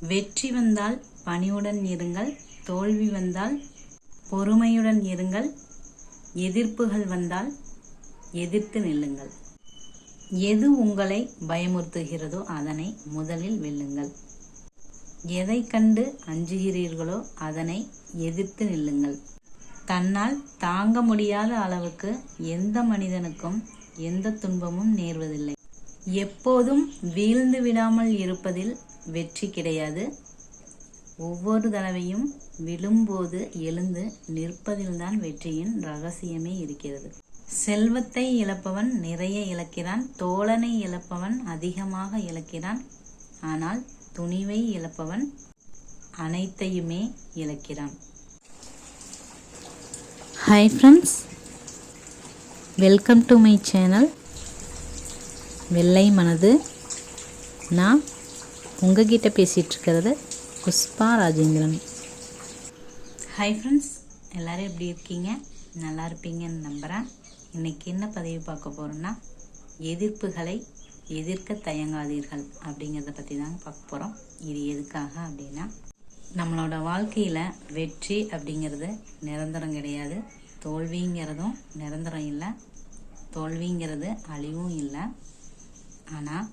வெற்றி வந்தால் பணிவுடன் இருங்கள், தோல்வி வந்தால் பொறுமையுடன் இருங்கள், எதிர்ப்புகள் வந்தால் எதிர்த்து நில்லுங்கள். எது உங்களை பயமுறுத்துகிறதோ அதனை முதலில் வெல்லுங்கள். எதை கண்டு அஞ்சுகிறீர்களோ அதனை எதிர்த்து நில்லுங்கள். தன்னால் தாங்க முடியாத அளவுக்கு எந்த மனிதனுக்கும் எந்த துன்பமும் நேர்வதில்லை. எப்போதும் வீழ்ந்து விடாமல் இருப்பதில் வெற்றி கிடையாது. ஒவ்வொரு தடவையும் விழும்போது எழுந்து நிற்பதில்தான் வெற்றியின் ரகசியமே இருக்கிறது. செல்வத்தை இழப்பவன் நிறைய இழக்கிறான், தோழனை இழப்பவன் அதிகமாக இழக்கிறான். ஆனால் துணிவை இழப்பவன் அனைத்தையுமே இழக்கிறான். Hi friends, welcome to my channel வெள்ளை மனது. நான் உங்ககிட்ட பேசிகிட்டு இருக்கிறது புஷ்பா ராஜேந்திரன். ஹாய் ஃப்ரெண்ட்ஸ், எல்லோரும் எப்படி இருக்கீங்க? நல்லா இருப்பீங்கன்னு நம்புகிறேன். இன்றைக்கி என்ன பதிவு பார்க்க போகிறோன்னா, எதிர்ப்புகளை எதிர்க்க தயங்காதீர்கள் அப்படிங்கிறத பற்றி தாங்க பார்க்க போகிறோம். இது எதுக்காக அப்படின்னா, நம்மளோட வாழ்க்கையில் வெற்றி அப்படிங்கிறது நிரந்தரம் கிடையாது, தோல்விங்கிறதும் நிரந்தரம் இல்லை, தோல்விங்கிறது அழிவும் இல்லை. ஆனால்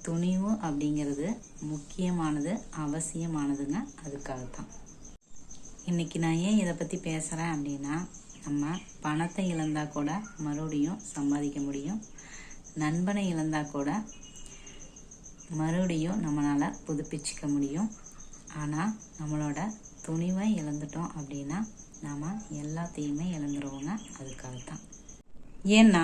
துணிவு அப்படிங்கிறது முக்கியமானது, அவசியமானதுங்க. அதுக்காகத்தான் இன்றைக்கி நான் ஏன் இதை பற்றி பேசுகிறேன் அப்படின்னா, நம்ம பணத்தை இழந்தால் கூட மறுபடியும் சம்பாதிக்க முடியும், நண்பனை இழந்தால் கூட மறுபடியும் நம்மளால் புதுப்பிச்சிக்க முடியும். ஆனால் நம்மளோட துணிவை இழந்துட்டோம் அப்படின்னா நாம் எல்லாத்தையுமே இழந்துருவோங்க. அதுக்காகத்தான். ஏன்னா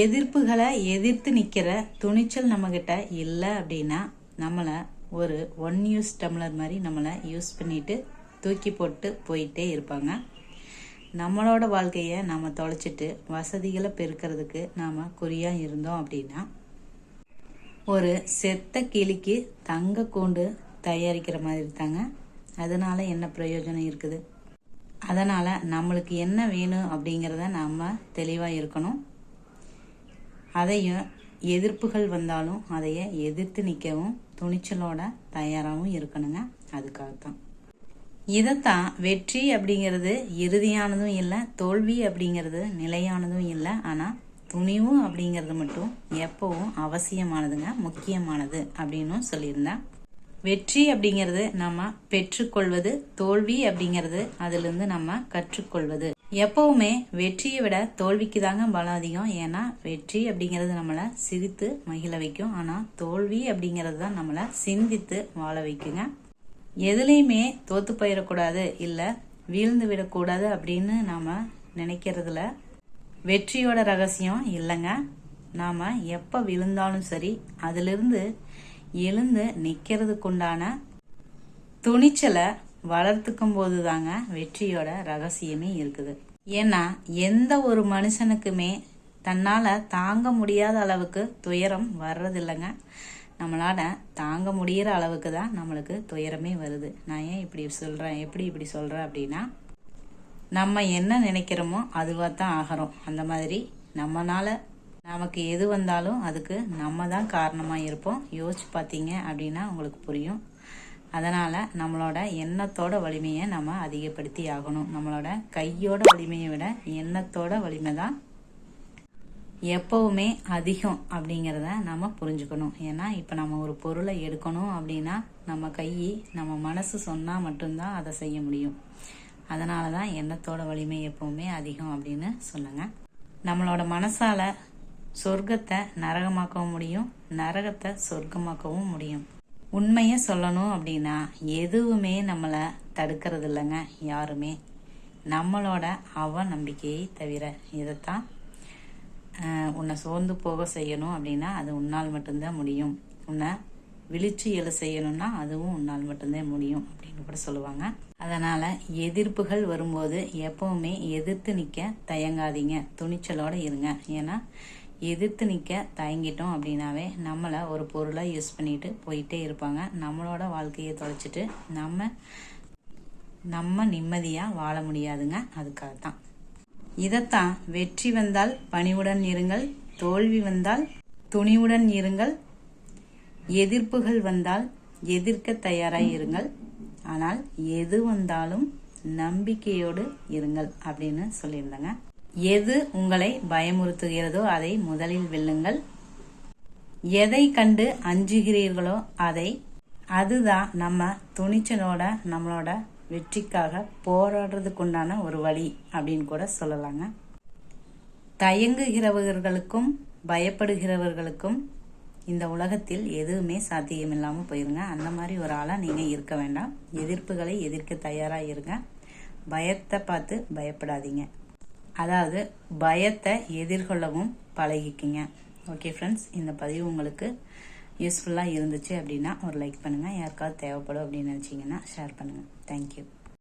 எதிர்ப்புகளை எதிர்த்து நிற்கிற துணிச்சல் நம்மக்கிட்ட இல்லை அப்படின்னா நம்மளை ஒரு ஒன் யூஸ் டம்ளர் மாதிரி நம்மளை யூஸ் பண்ணிட்டு தூக்கி போட்டு போயிட்டே இருப்பாங்க. நம்மளோட வாழ்க்கையை நம்ம தொலைச்சிட்டு வசதிகளை பெருக்கிறதுக்கு நாம் குறியாக இருந்தோம் அப்படின்னா ஒரு செத்த கிளிக்கு தங்க கூண்டு தயாரிக்கிற மாதிரி தாங்க. அதனால என்ன பிரயோஜனம் இருக்குது? அதனால் நம்மளுக்கு என்ன வேணும் அப்படிங்கிறத நம்ம தெளிவாக இருக்கணும். அதையும் எதிர்ப்புகள் வந்தாலும் அதையை எதிர்த்து நிற்கவும் துணிச்சலோட தயாராகவும் இருக்கணுங்க. அதுக்காகத்தான். இதைத்தான் வெற்றி அப்படிங்கிறது இறுதியானதும் இல்லை, தோல்வி அப்படிங்கிறது நிலையானதும் இல்லை. ஆனால் துணிவு அப்படிங்கிறது மட்டும் எப்பவும் அவசியமானதுங்க, முக்கியமானது அப்படின்னு சொல்லியிருந்தேன். வெற்றி அப்படிங்கிறது நம்ம பெற்றுக்கொள்வது, தோல்வி அப்படிங்கிறது அதிலிருந்து நம்ம கற்றுக்கொள்வது. எப்பவுமே வெற்றியை விட தோல்விக்கு தாங்க பலம் அதிகம். ஏன்னா வெற்றி அப்படிங்கிறது நம்மளை சிரித்து மகிழ வைக்கும், ஆனால் தோல்வி அப்படிங்கிறது தான் நம்மளை சிந்தித்து வாழ வைக்குங்க. எதுலேயுமே தோத்து போயிடக்கூடாது, இல்லை வீழ்ந்து விடக்கூடாது அப்படின்னு நாம் நினைக்கிறதுல வெற்றியோட ரகசியம் இல்லைங்க. நாம் எப்போ விழுந்தாலும் சரி அதிலிருந்து எழுந்து நிற்கிறதுக்குண்டான துணிச்சலை வளர்த்துக்கும் போது தாங்க வெற்றியோட ரகசியமே இருக்குது. ஏன்னா எந்த ஒரு மனுஷனுக்குமே தன்னால் தாங்க முடியாத அளவுக்கு துயரம் வர்றதில்லைங்க. நம்மளால் தாங்க முடிகிற அளவுக்கு தான் நம்மளுக்கு துயரமே வருது. நான் ஏன் இப்படி சொல்கிறேன், இப்படி சொல்கிறேன் அப்படின்னா, நம்ம என்ன நினைக்கிறோமோ அதுவாக தான் ஆகிறோம். அந்த மாதிரி நம்மளால் நமக்கு எது வந்தாலும் அதுக்கு நம்ம தான் காரணமாக இருப்போம். யோசிச்சு பார்த்தீங்க அப்படின்னா உங்களுக்கு புரியும். அதனால் நம்மளோட எண்ணத்தோட வலிமையை நம்ம அதிகப்படுத்தி ஆகணும். நம்மளோட கையோட வலிமையை விட எண்ணத்தோட வலிமை தான் எப்போவுமே அதிகம் அப்படிங்கிறத நம்ம புரிஞ்சுக்கணும். ஏன்னா இப்போ நம்ம ஒரு பொருளை எடுக்கணும் அப்படின்னா நம்ம கை, நம்ம மனசு சொன்னால் மட்டும்தான் அதை செய்ய முடியும். அதனால தான் எண்ணத்தோட வலிமை எப்போவுமே அதிகம் அப்படின்னு சொன்னாங்க. நம்மளோட மனசால் சொர்க்கத்தை நரகமாக்கவும் முடியும், நரகத்தை சொர்க்கமாக்கவும் முடியும். உண்மையை சொல்லணும் அப்படின்னா எதுவுமே நம்மளை தடுக்கிறது இல்லைங்க, யாருமே. நம்மளோட நம்பிக்கையை தவிர. இதைத்தான் உன்னை சோர்ந்து போக செய்யணும் அப்படின்னா அது உன்னால் மட்டும்தான் முடியும். உன்னை விழிச்சு எழு செய்யணும்னா அதுவும் உன்னால் மட்டும்தான் முடியும் அப்படின்னு கூட சொல்லுவாங்க. அதனால் எதிர்ப்புகள் வரும்போது எப்பவுமே எதிர்த்து நிற்க தயங்காதீங்க, துணிச்சலோடு இருங்க. ஏன்னா எதிர்த்து நிற்க தயங்கிட்டோம் அப்படின்னாவே நம்மளை ஒரு பொருளை யூஸ் பண்ணிட்டு போயிட்டே இருப்பாங்க. நம்மளோட வாழ்க்கையை தொலைச்சிட்டு நம்ம நிம்மதியாக வாழ முடியாதுங்க. அதுக்காகத்தான். இதைத்தான் வெற்றி வந்தால் பணிவுடன் இருங்கள், தோல்வி வந்தால் துணிவுடன் இருங்கள், எதிர்ப்புகள் வந்தால் எதிர்க்க தயாராக இருங்கள். ஆனால் எது வந்தாலும் நம்பிக்கையோடு இருங்கள் அப்படின்னு சொல்லியிருந்தாங்க. எது உங்களை பயமுறுத்துகிறதோ அதை முதலில் வெல்லுங்கள். எதை கண்டு அஞ்சுகிறீர்களோ அதுதான் நம்ம துணிச்சலோட நம்மளோட வெற்றிக்காக போராடுறதுக்குண்டான ஒரு வழி அப்படின்னு கூட சொல்லலாங்க. தயங்குகிறவர்களுக்கும் பயப்படுகிறவர்களுக்கும் இந்த உலகத்தில் எதுவுமே சாத்தியமில்லாமல் போயிருங்க. அந்த மாதிரி ஒரு ஆளாக நீங்கள் இருக்க வேண்டாம். எதிர்ப்புகளை எதிர்க்க தயாராக இருங்க. பயத்தை பார்த்து பயப்படாதீங்க. அதாவது பயத்தை எதிர்கொள்ளவும் பழகிக்குங்க. ஓகே ஃப்ரெண்ட்ஸ், இந்த பதிவு உங்களுக்கு யூஸ்ஃபுல்லாக இருந்துச்சு அப்படின்னா ஒரு லைக் பண்ணுங்கள். யாருக்காவது தேவைப்படும் அப்படின்னு நினச்சிங்கன்னா ஷேர் பண்ணுங்கள். தேங்க்யூ.